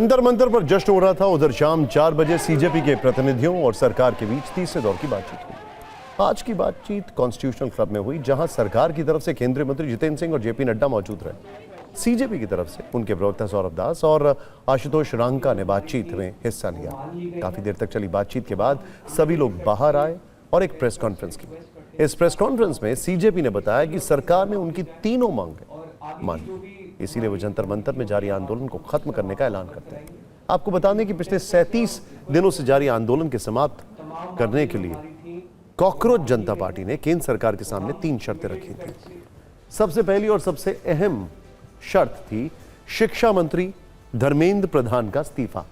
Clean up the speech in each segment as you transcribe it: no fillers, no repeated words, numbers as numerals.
जंतर मंतर पर जश्न हो रहा था। उधर शाम 4 बजे सीजेपी के प्रतिनिधियों और सरकार के बीच तीसरे दौर की बातचीत हुई। आज की बातचीत कॉन्स्टिट्यूशनल क्लब में हुई, जहां सरकार की तरफ से केंद्रीय मंत्री जितेंद्र सिंह और जेपी नड्डा मौजूद रहे। सीजेपी की तरफ से उनके प्रवक्ता सौरभ दास और आशुतोष रांका ने बातचीत में हिस्सा लिया। काफी देर तक चली बातचीत के बाद सभी लोग बाहर आए और एक प्रेस कॉन्फ्रेंस की। इस प्रेस कॉन्फ्रेंस में सीजेपी ने बताया कि सरकार ने उनकी तीनों मांगें मानी, इसीलिए वो जंतर मंतर में जारी आंदोलन को खत्म करने का ऐलान करते हैं। आपको बता दें कि पिछले 37 दिनों से जारी आंदोलन के समाप्त करने के लिए कॉकरोच जनता पार्टी ने केंद्र सरकार के सामने 3 शर्तें रखी थी। सबसे पहली और सबसे अहम शर्त थी शिक्षा मंत्री धर्मेंद्र प्रधान का इस्तीफा।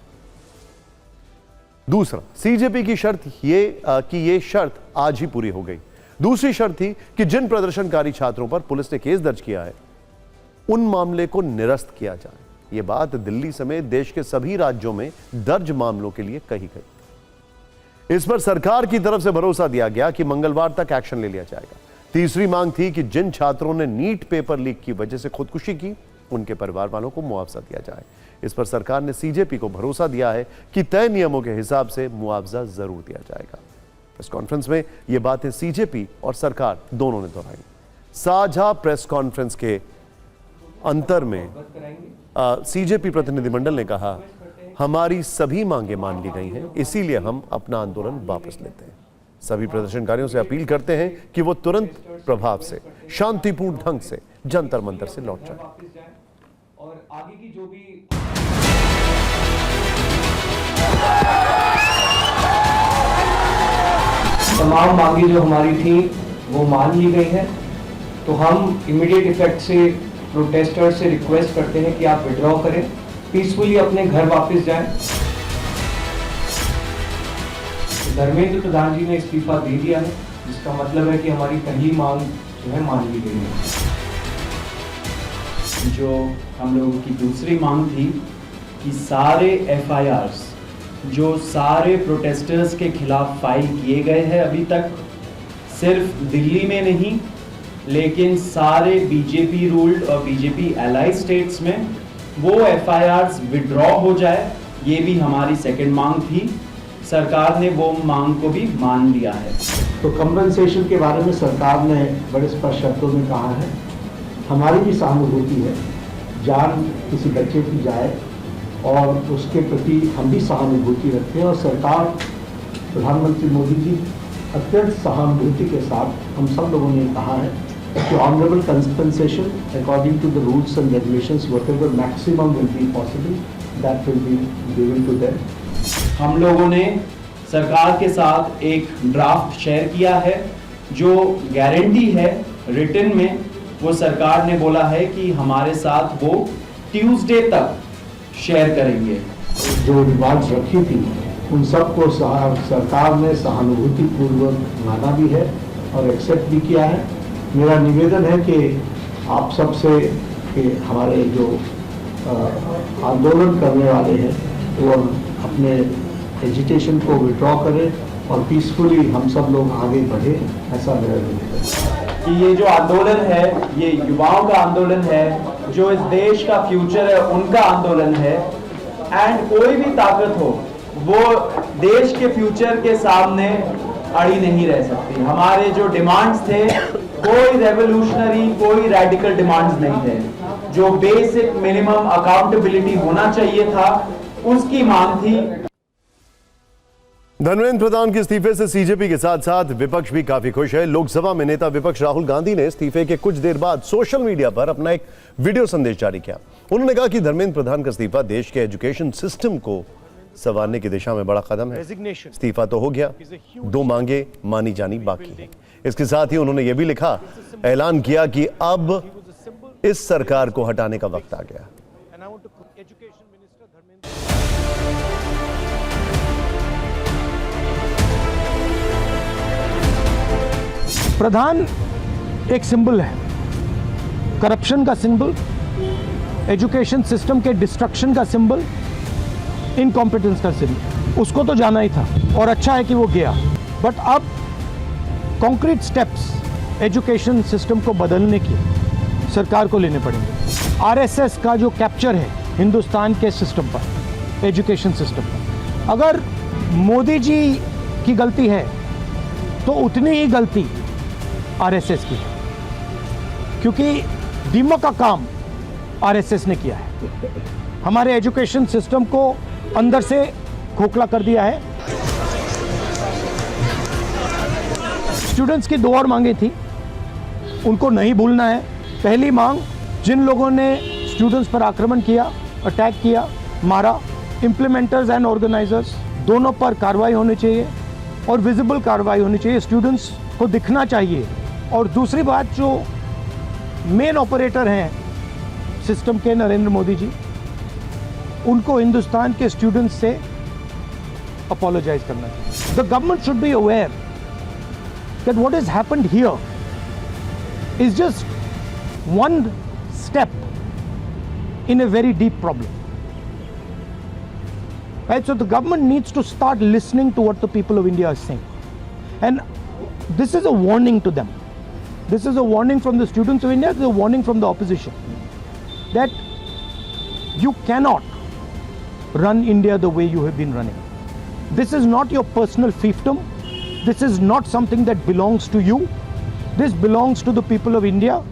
दूसरा, सीजेपी की शर्त ये शर्त आज ही पूरी हो गई। दूसरी शर्त थी कि जिन प्रदर्शनकारी छात्रों पर पुलिस ने केस दर्ज किया है उन मामले को निरस्त किया जाए। यह बात दिल्ली समेत देश के सभी राज्यों में दर्ज मामलों के लिए कही गई। इस पर सरकार की तरफ से भरोसा दिया गया कि मंगलवार तक एक्शन ले लिया जाएगा। तीसरी मांग थी कि जिन छात्रों ने नीट पेपर लीक की वजह से खुदकुशी की उनके परिवार वालों को मुआवजा दिया जाए। इस पर सरकार ने सीजेपी को भरोसा दिया है कि तय नियमों के हिसाब से मुआवजा जरूर दिया जाएगा। प्रेस कॉन्फ्रेंस में ये बातें सीजेपी और सरकार दोनों ने दोहराई। साझा प्रेस कॉन्फ्रेंस के अंतर में सीजेपी प्रतिनिधिमंडल ने कहा, हमारी सभी मांगे मान ली गई हैं, इसीलिए हम अपना आंदोलन वापस लेते हैं। सभी प्रदर्शनकारियों से अपील करते हैं कि वो तुरंत प्रभाव से शांतिपूर्ण ढंग से जंतर मंतर से लौट जाए। और आगे की जो भी तमाम मांगे जो हमारी थी वो मान ली गई है, तो हम इमीडिएट इफेक्ट से प्रोटेस्टर से रिक्वेस्ट करते हैं कि आप विड्रॉ करें, पीसफुली अपने घर वापस जाएं। धर्मेंद्र प्रधान जी ने इस्तीफा दे दिया है, जिसका मतलब है कि हमारी पहली मांग जो है मान ली गई है। जो हम लोगों की दूसरी मांग थी कि सारे एफआईआर्स जो सारे प्रोटेस्टर्स के खिलाफ फाइल किए गए हैं अभी तक, सिर्फ दिल्ली में नहीं लेकिन सारे बीजेपी रूल्ड और बीजेपी एलाइड स्टेट्स में वो एफआईआर्स विड्रॉ हो जाए, ये भी हमारी सेकंड मांग थी। सरकार ने वो मांग को भी मान लिया है। तो कंपनसेशन के बारे में सरकार ने बड़े स्पष्ट शब्दों में कहा है, हमारी भी सहानुभूति है, जान किसी बच्चे की जाए और उसके प्रति हम भी सहानुभूति रखते हैं। और सरकार, प्रधानमंत्री मोदी जी अत्यंत सहानुभूति के साथ हम सब लोगों ने कहा है कि honourable compensation according to the rules and regulations whatever maximum will be possible that will be given to them. हम लोगों ने सरकार के साथ एक ड्राफ्ट शेयर किया है जो गारंटी है रिटन में, वो सरकार ने बोला है कि हमारे साथ वो ट्यूसडे तक शेयर करेंगे। जो डिमांड्स रखी थी उन सबको सरकार ने सहानुभूति पूर्वक माना भी है और एक्सेप्ट भी किया है। मेरा निवेदन है कि आप सबसे कि हमारे जो आंदोलन करने वाले हैं वो अपने एजिटेशन को विड्रॉ करें और पीसफुली हम सब लोग आगे बढ़े, ऐसा मेरा निवेदन है। कि ये जो आंदोलन है ये युवाओं का आंदोलन है, जो इस देश का फ्यूचर है उनका आंदोलन है, एंड कोई भी ताकत हो वो देश के फ्यूचर के सामने अड़ी नहीं रह सकती। हमारे जो डिमांड्स थे कोई रेवोल्यूशनरी, कोई रैडिकल डिमांड्स नहीं थे। जो बेसिक मिनिमम अकाउंटेबिलिटी होना चाहिए था उसकी मांग थी। धर्मेंद्र प्रधान के इस्तीफे से सीजेपी के साथ साथ विपक्ष भी काफी खुश है। लोकसभा में नेता विपक्ष राहुल गांधी ने इस्तीफे के कुछ देर बाद सोशल मीडिया पर अपना एक वीडियो संदेश जारी किया। उन्होंने कहा कि धर्मेंद्र प्रधान का इस्तीफा देश के एजुकेशन सिस्टम को संवारने की दिशा में बड़ा कदम है। इस्तीफा तो हो गया, 2 मांगे मानी जानी बाकी है। इसके साथ ही उन्होंने यह भी लिखा, ऐलान किया कि अब इस सरकार को हटाने का वक्त आ गया। प्रधान एक सिंबल है, करप्शन का सिंबल, एजुकेशन सिस्टम के डिस्ट्रक्शन का सिंबल, इनकॉम्पिटेंस का सिंबल। उसको तो जाना ही था और अच्छा है कि वो गया, बट अब कॉन्क्रीट स्टेप्स एजुकेशन सिस्टम को बदलने की सरकार को लेने पड़ेंगे। आरएसएस का जो कैप्चर है हिंदुस्तान के सिस्टम पर, एजुकेशन सिस्टम पर। अगर मोदी जी की गलती है तो उतनी ही गलती आरएसएस की है, क्योंकि दीमक का काम आरएसएस ने किया है। हमारे एजुकेशन सिस्टम को अंदर से खोखला कर दिया है। स्टूडेंट्स की 2 और मांगे थी, उनको नहीं भूलना है। पहली मांग, जिन लोगों ने स्टूडेंट्स पर आक्रमण किया, अटैक किया, मारा, इम्प्लीमेंटर्स एंड ऑर्गेनाइजर्स दोनों पर कार्रवाई होनी चाहिए और विजिबल कार्रवाई होनी चाहिए, स्टूडेंट्स को दिखना चाहिए। और दूसरी बात, जो मेन ऑपरेटर हैं सिस्टम के, नरेंद्र मोदी जी, उनको हिंदुस्तान के स्टूडेंट्स से अपोलोजाइज करना चाहिए। The government should be aware that what has happened here is just one step in a very deep problem. Right? So the government needs to start listening to what the people of India are saying. And this is a warning to them. This is a warning from the students of India, this is a warning from the opposition. That you cannot run India the way you have been running. This is not your personal fiefdom. This is not something that belongs to you. This belongs to the people of India.